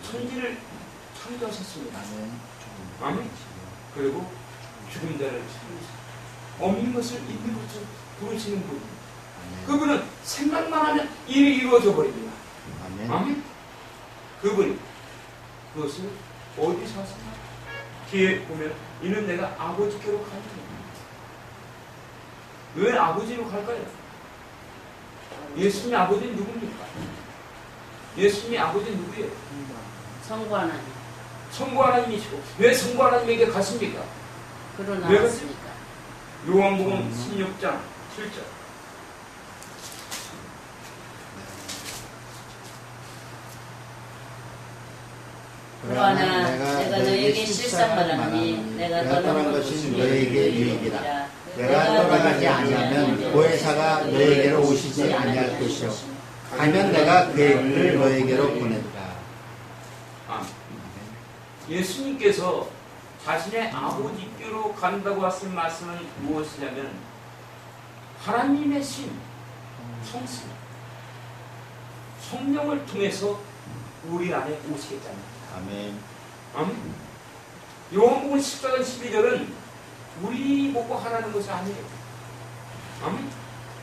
천지를 창조하셨습니다. 아멘. 그리고 죽은 자를 살리시고 없는 것을 있는 것처럼 부르시는 분입니다. 그분은 생각만 하면 일이 이루어져 버립니다. 아멘. 그분이 그것을 어디서 하셨나? 뒤에 보면 이는 내가 아버지께로 가는 겁니다. 왜 아버지로 갈까요? 예수님의 아버지는 누굽니까? 예수님의 아버지는 누구예요? 성부 하나님. 성부 하나님이시고 왜 성부 하나님에게 가십니까? 그러나 왜 왔으니까. 요한복음 16장 7절. 그러나 내가 너에게 실상 말하노니 내가 떠난 것이 너에게 유익이라. 내가 떠나가지 아니하면 보혜사가 너에게로 오시지 아니할 것이요 가면 내가 그를 너에게로 보낸다. 예수님께서 자신의 아버지께로 간다고 하신 말씀은 무엇이냐면 하나님의 신, 성신, 성령을 통해서 우리 안에 오시겠다는 아멘. 아멘. 요한복음 14장 12절은 우리 보고 하라는 것이 아니에요. 아멘.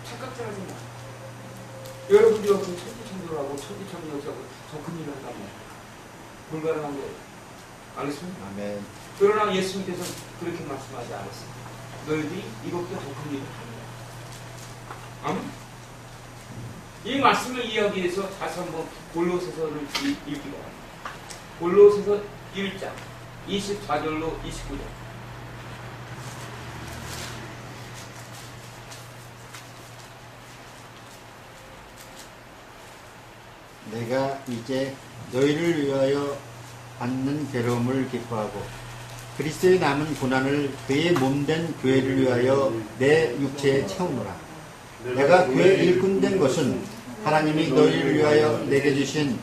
착각들 하지 마. 여러분들이 어떤 천지창조하고 천지창조하고 더 큰 일을 한다면 불가능한 거예요. 알겠습니까? 아멘. 그러나 예수님께서 그렇게 말씀하지 않았습니다. 너희들이 이것보다 더 큰 일을 합니다. 아멘. 이 말씀을 이해하기 위해서 다시 한번 골로새서를 읽기 바랍니다. 골로새서 1장 24절로 29절. 내가 이제 너희를 위하여 받는 괴로움을 기뻐하고 그리스도의 남은 고난을 그의 몸된 교회를 위하여 내 육체에 채우노라. 내가 그의 일꾼된 것은 하나님이 너희를 위하여 내게 주신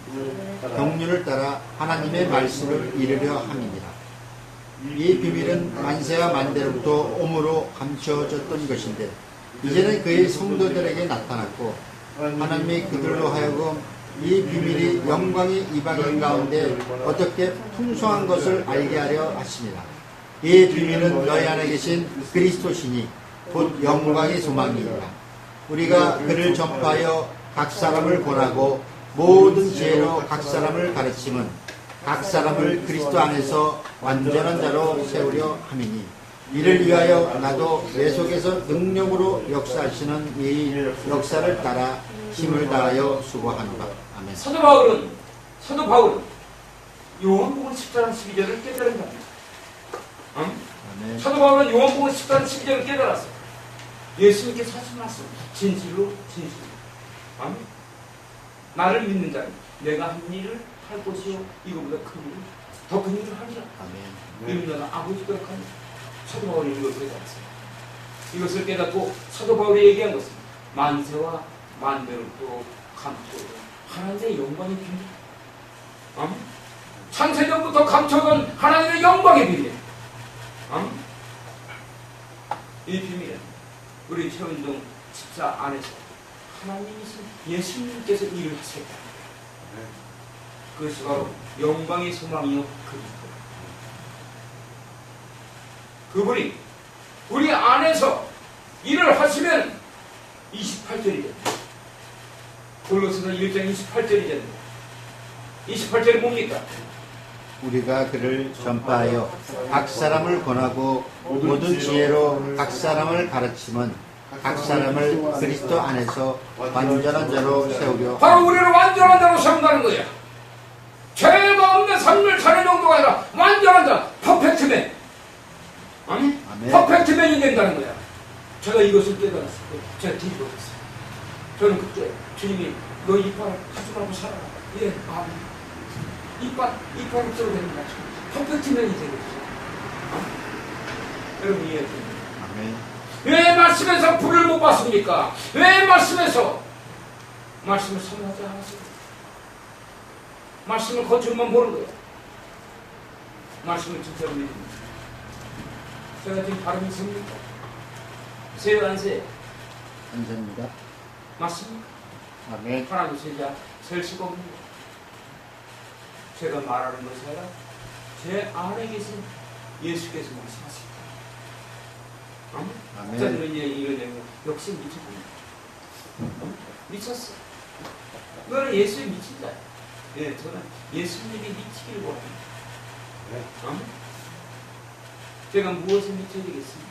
경륜을 따라 하나님의 말씀을 이루려 함이니라. 이 비밀은 만세와 만대로부터 오므로 감추어졌던 것인데 이제는 그의 성도들에게 나타났고 하나님이 그들로 하여금 이 비밀이 영광이 이방인 가운데 어떻게 풍성한 것을 알게 하려 하시니라. 이 비밀은 너희 안에 계신 그리스도시니 곧 영광의 소망이니라. 우리가 그를 전파하여 각 사람을 권하고 모든 지혜로 각 사람을 가르치면 각 사람을 그리스도 안에서 완전한 자로 세우려 함이니 이를 위하여 나도 내 속에서 능력으로 역사하시는 이 역사를 따라 힘을 다하여 수고하노라. 아멘. 사도 바울은 요한복음 14장 12절을 깨달은 겁니다. 아멘. 사도 바울은 요한복음 14장 12절을 깨달았어요. 예수님께서 하신 말씀 진실로. 아멘. 나를 믿는 자는 내가 한 일을 할 것이요 이거보다 더 큰 일을 하리라. 아멘. 이는 나는 아버지가 하니 사도 바울이 이것을 깨달았어요. 이것을 깨닫고 사도 바울이 얘기한 것은 만세와 만대로 또 감추고 하나님의 영광의 비밀. 아멘. 창세전부터 감춰둔 하나님의 영광의 비밀. 아멘. 이 비밀은 우리 최은종 집사 안에서 하나님이신 예수님께서 일을 하시겠다. 그것이 바로 영광의 소망이요 그분이 우리 안에서 일을 하시면 28절이 됩니다. 골로새서 1장 28절이 됩니다. 28절이 뭡니까? 우리가 그를 전파하여 각 사람을 권하고 모든 지혜로 각 사람을 가르치면 각 사람을 그리스도 안에서 완전한 자로 세우려. 바로 우리를 완전한 자로 세운다는 거야. 죄가 없는 삶을 사는 정도가 아니라 완전한 자, 퍼펙트맨. 아니? 아멘. 퍼펙트맨이 된다는 거야. 제가 이것을 깨달았어요. 제가 뒤집어졌어요. 저는 그때 주님이 너 이빨 하지 말고 살아라. 예, 아멘. 이빨 없어도 되는 거야. 퍼펙트맨이 되겠어요. 여러분 이해해주세요. 아멘. 왜 말씀에서 불을 못 봤습니까? 왜 말씀에서 말씀을 선하지 않았어요? 말씀을 겉으로만 보는 거예요. 말씀을 진짜로 믿습니다. 제가 지금 발음이 섭니까? 세요 안 세요? 감사합니다. 맞습니까? 아멘. 하나도 세자 셀 수가 없습니다. 제가 말하는 것이 아니라 제 안에 계신 예수께서 말씀하십니다. 아멘. 목사님은 이제 이거 내고 역시 미쳤군요. 미쳤어. 너는 예수에 미친 자야. 예, 저는 예수님이 미치기를 원합니다. 아멘. 제가 무엇에 미쳐야 되겠습니까?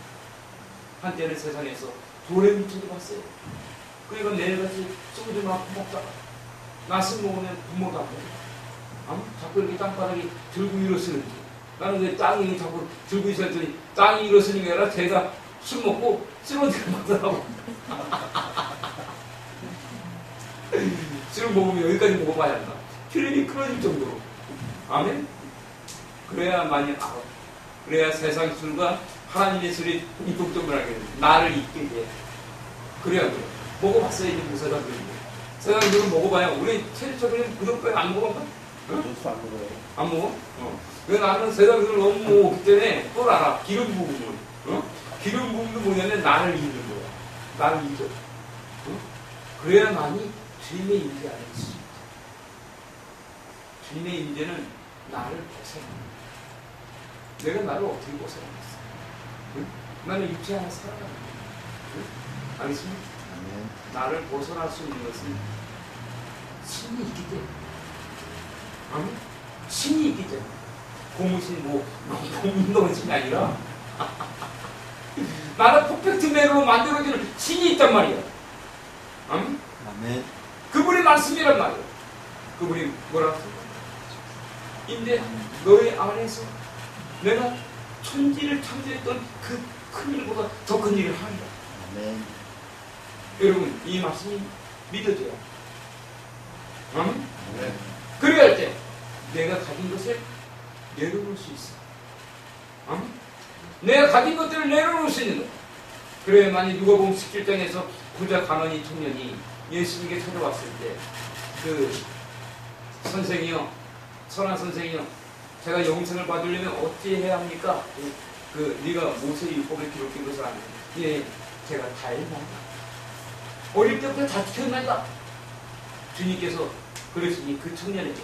한때는 세상에서 돌에 미쳐도 봤어요. 그러니까 매일같이 소주 먹다가 나스 먹으면 부모도 안 먹어. 자꾸 이렇게 땅바닥에 들고 일어서는지. 나는 왜 땅이 자꾸 들고 있어야 했더니 땅이 일어서는 게 아니라 제가 술 먹고 쓰러지는 거더라고. 술을 먹으면 여기까지 먹어봐야 한다. 필름이 끊어질 정도로. 아멘? 그래야만이 알아. 그래야 세상 술과 하나님의 술이 이쪽저쪽하게 돼. 나를 잊게 돼. 그래야 그래. 먹어봤어야 이제 무사가 되는 거야. 세상 술은 먹어봐야. 우리 체리처럼 그것까지 안 먹어봐? 응? 안 먹어? 왜 나는 세상 술을 너무 먹었기 때문에 또 알아. 기름 부음을. 기름 부음도 뭐냐면 나를 잊는 거야. 나를 잊어. 그래야만이 주님의 임재 안에 있습니다. 주님의 임재는 나를 벗어납니다. 내가 나를 어떻게 벗어나겠어? 나는 육체 안에 살아갑니다. 알겠습니까? 아멘. 나를 벗어날 수 있는 것은 신이 있기 때문에. 아멘? 신이 있기 때문에. 고무신 고문동은 신이 아니라 나를 퍼펙트맨으로 만들어주는 신이 있단 말이야. 아멘? 아멘. 그분의 말씀이란 말이야. 그분이 뭐라고 했어? 인데 너의 안에서 내가 천지를 창조했던 그 큰 일보다 더 큰 일을 하리라. 아멘. 여러분 이 말씀이 믿어져요. 아멘? 아멘. 그래야 할 때 내가 가진 것을 내려놓을 수 있어. 아멘? 내가 가진 것들을 내려놓을 수 있는 거. 그래야만이 누가복음 17장에서 부자 가난이 청년이 예수님께 찾아왔을 때 그 선생이요, 선한 선생이요, 제가 영생을 받으려면 어찌 해야 합니까? 네가 모세의 율법에 기록된 것을 아는. 예, 제가 다 했나이다. 어릴 때부터 다 지켰나이다. 주님께서 그러시니 그 청년에게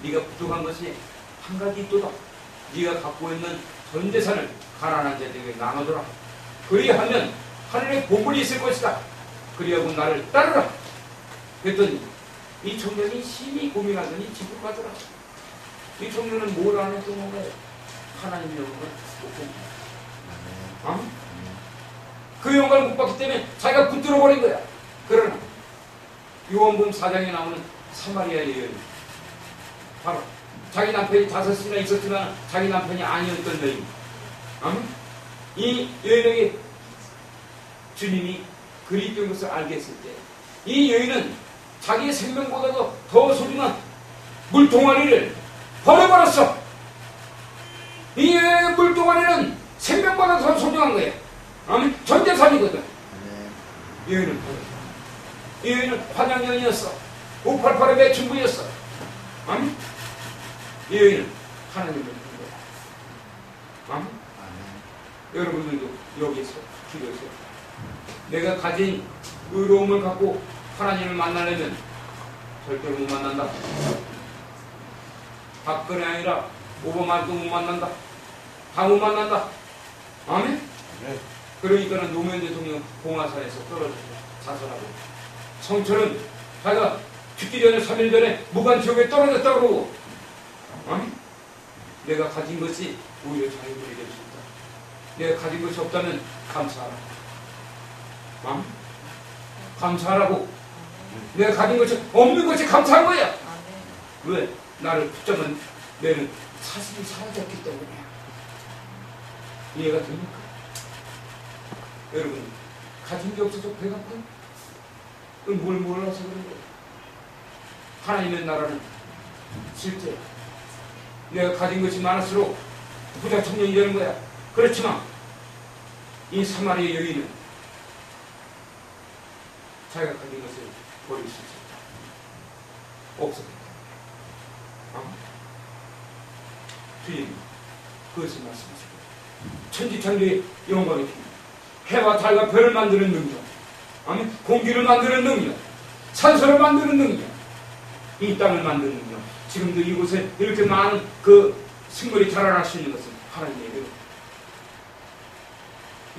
네가 부족한 것이 한 가지 있도다. 네가 갖고 있는 전 재산을 가난한 자들에게 나눠줘라. 그리하면 하늘에 보물이 있을 것이다. 그리하고 나를 따르라. 그랬더니 이 청년이 심히 고민하더니 집으로 가더라. 이 청년은 뭘 안 했던 건가요? 하나님 영광을 못 본 거야. 그 영광을 못 봤기 때문에 자기가 붙들어 버린 거야. 그러나 요한복음 4장에 나오는 사마리아의 여인, 바로 자기 남편이 5이나 있었지만 자기 남편이 아니었던 여인, 이 여인에게 주님이 그리스도인 것을 알게 했을 때 이 여인은 자기의 생명보다도 더 소중한 물동아리를 버려버렸어. 이 여인의 물동아리는 생명보다 더 소중한 거야. 전 재산이거든. 이 여인은 버렸어. 이 여인은 환양년이었어. 588의 매춘부였어. 이 여인은 하나님을 본 거야. 여러분들도 여기서 기도해서 내가 가진 의로움을 갖고 하나님을 만나려면 절대로 못 만난다. 박근혜 아니라 오바마도 못 만난다. 다 못 만난다. 아멘? 네. 그러니까는 노무현 대통령 공화산에서 떨어져서 자살하고, 성철은 자기가 죽기 전에 3일 전에 무간지옥에 떨어졌다고 그러고, 아멘? 내가 가진 것이 오히려 자유물이 될 수 있다. 내가 가진 것이 없다면 감사하라. 감사하라고. 내가 가진 것이 없는 것이 감사한 거야. 왜? 나를 붙잡은 내는 사슴이 사라졌기 때문이야. 이해가 됩니까? 여러분, 가진 게 없어서 배가 아파? 그건 뭘 몰라서 그런 거야. 하나님의 나라는 실제 내가 가진 것이 많을수록 부자 청년이 되는 거야. 그렇지만 이 사마리아 여인은 자기가 가진 것을 버릴 수 있었다. 없었다. 주님, 그것을 말씀하시고, 천지창조의 영광의 주, 해와 달과 별을 만드는 능력, 공기를 만드는 능력, 산소를 만드는 능력, 이 땅을 만드는 능력, 지금도 이곳에 이렇게 많은 그 식물이 자라날 수 있는 것은 하나님의 은혜.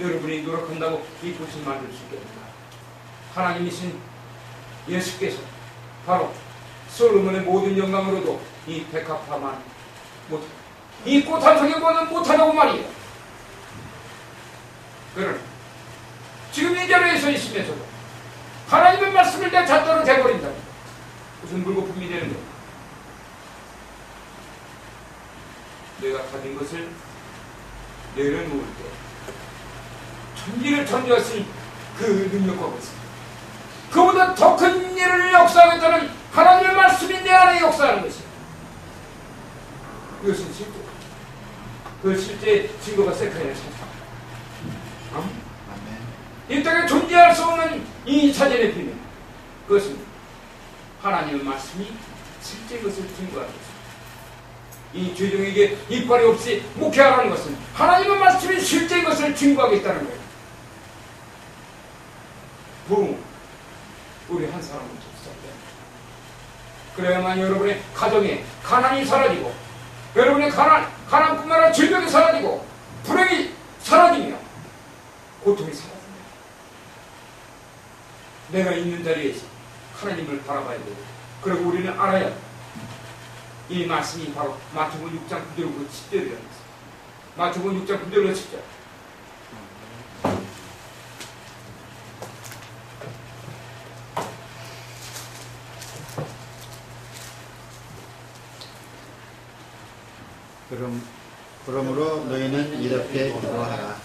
여러분이 노력한다고 이 꽃을 만들 수 있게 됩니다. 하나님이신 예수께서 바로 솔로몬의 모든 영광으로도 이 백합화만 못하고 이 꽃 한 송이보다는 못하다고 말이에요. 그러나 지금 이 자리에 서 있으면서도 하나님의 말씀을 내 잣대로 대버린다. 무슨 물거품이 되는 거야. 내가 가진 것을 내려놓을 때 천지를 창조하신 그 능력과 것을, 그보다 더 큰 일을 역사하겠다는 하나님의 말씀이 내 안에 역사하는 것이야. 이것은 실제, 그 실제 증거가 세카야의 사상. 이 땅에 존재할 수 없는 이 사전의 비밀, 그것은 하나님의 말씀이 실제 것을 증거하는 것입니다. 이 죄종에게 이빨이 없이 목회하라는 것은 하나님의 말씀이 실제인 것을 증거하겠다는 거예요. 부모, 우리 한 사람은 접수할게요. 그래야만 여러분의 가정에 가난이 사라지고, 여러분의 가난뿐만 아니라 질병이 사라지고, 불행이 사라지며, 고통이 사라집니다. 내가 있는 자리에서 하나님을 바라봐야 되고, 그리고 우리는 알아야 돼. 이 말씀이 바로 마태복음 6장 9절로 10절이라는 것입니다. 마태복음 6장 9절로 10절. 그러므로 너희는 이렇게 기도하라.